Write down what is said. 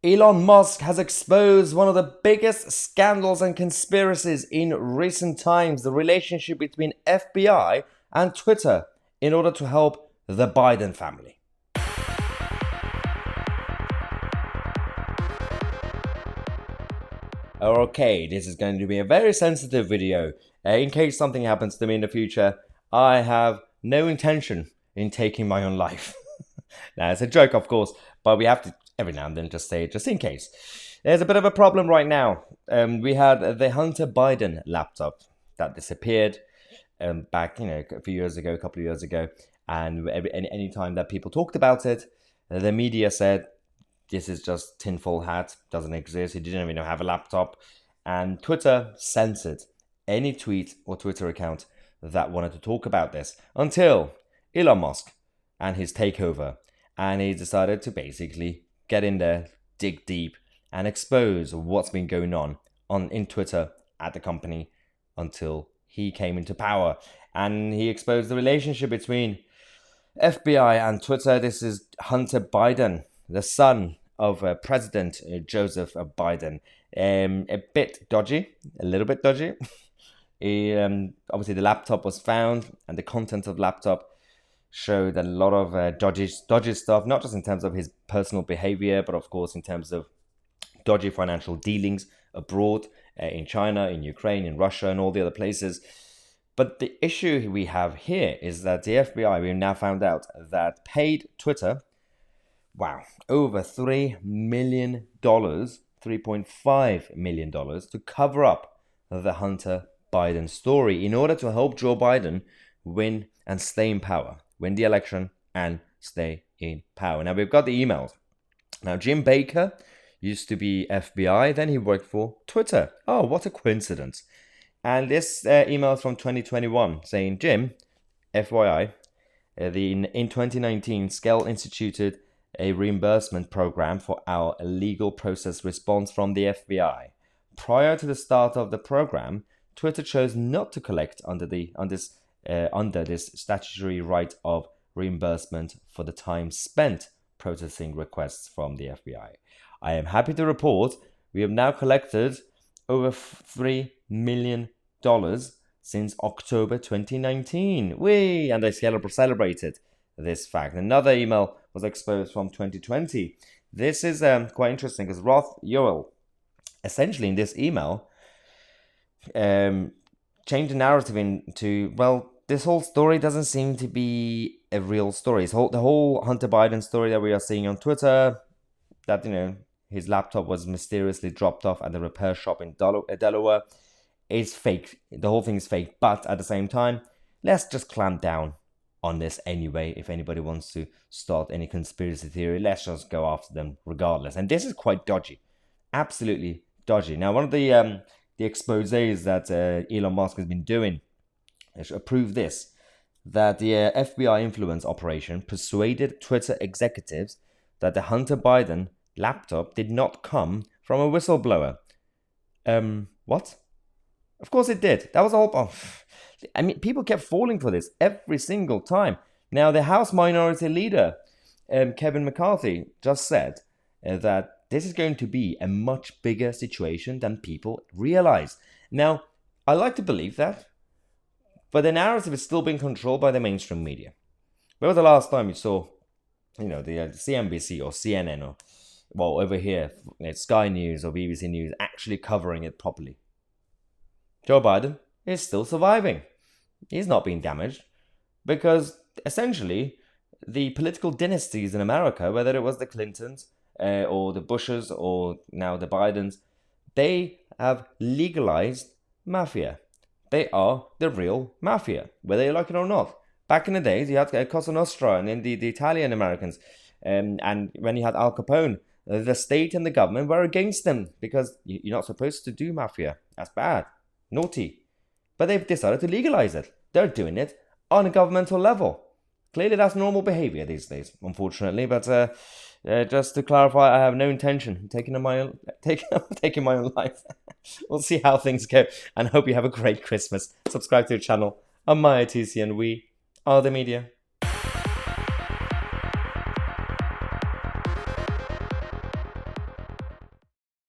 Elon Musk has exposed one of the biggest scandals and conspiracies in recent times, the relationship between FBI and Twitter, in order to help the Biden family. Okay, this is going to be a very sensitive video. In case something happens to me in the future, I have no intention in taking my own life. Now, it's a joke, of course, but we have to every now and then just say it just in case. There's a bit of a problem right now. We had the Hunter Biden laptop that disappeared back, a couple of years ago. And any time that people talked about it, the media said, this is just tinfoil hat, doesn't exist, he didn't even have a laptop. And Twitter censored any tweet or Twitter account that wanted to talk about this until Elon Musk and his takeover. And he decided to basically get in there, dig deep, and expose what's been going on in Twitter at the company until he came into power. And he exposed the relationship between FBI and Twitter. This is Hunter Biden, the son of President Joseph Biden. A bit dodgy, a little bit dodgy. Obviously, the laptop was found, and the content of the laptop showed a lot of dodgy stuff, not just in terms of his personal behavior, but of course in terms of dodgy financial dealings abroad, in China, in Ukraine, in Russia, and all the other places. But the issue we have here is that the FBI, we've now found out that paid Twitter, over $3 million, $3.5 million to cover up the Hunter Biden story in order to help Joe Biden win and stay in power. Win the election and stay in power. Now, we've got the emails. Now, Jim Baker used to be FBI, then he worked for Twitter. Oh, what a coincidence. And this email is from 2021 saying, Jim, FYI, in 2019, Skell instituted a reimbursement program for our legal process response from the FBI. Prior to the start of the program, Twitter chose not to collect under this statutory right of reimbursement for the time spent processing requests from the FBI. I am happy to report we have now collected over $3 million since October 2019. And they celebrated this fact. Another email was exposed from 2020. This is quite interesting because Roth Yoel, essentially in this email, changed the narrative into, this whole story doesn't seem to be a real story. The whole Hunter Biden story that we are seeing on Twitter, that, his laptop was mysteriously dropped off at the repair shop in Delaware, is fake. The whole thing is fake. But at the same time, let's just clamp down on this anyway. If anybody wants to start any conspiracy theory, let's just go after them regardless. And this is quite dodgy. Absolutely dodgy. Now, one of the exposés that Elon Musk has been doing prove this, that the FBI influence operation persuaded Twitter executives that the Hunter Biden laptop did not come from a whistleblower. What? Of course it did. That was all. People kept falling for this every single time. Now, the House Minority Leader, Kevin McCarthy, just said that this is going to be a much bigger situation than people realize. Now, I like to believe that, but the narrative is still being controlled by the mainstream media. When was the last time you saw, the CNBC or CNN or, over here, Sky News or BBC News actually covering it properly? Joe Biden is still surviving. He's not being damaged because essentially the political dynasties in America, whether it was the Clintons or the Bushes or now the Bidens, they have legalized mafia. They are the real mafia, whether you like it or not. Back in the days, you had Cosa Nostra and then the Italian Americans. And when you had Al Capone, the state and the government were against them because you're not supposed to do mafia. That's bad. Naughty. But they've decided to legalize it. They're doing it on a governmental level. Clearly, that's normal behavior these days, unfortunately. But just to clarify, I have no intention of taking my own life. We'll see how things go, and hope you have a great Christmas. Subscribe to the channel. I'm Tousi, and we are the media.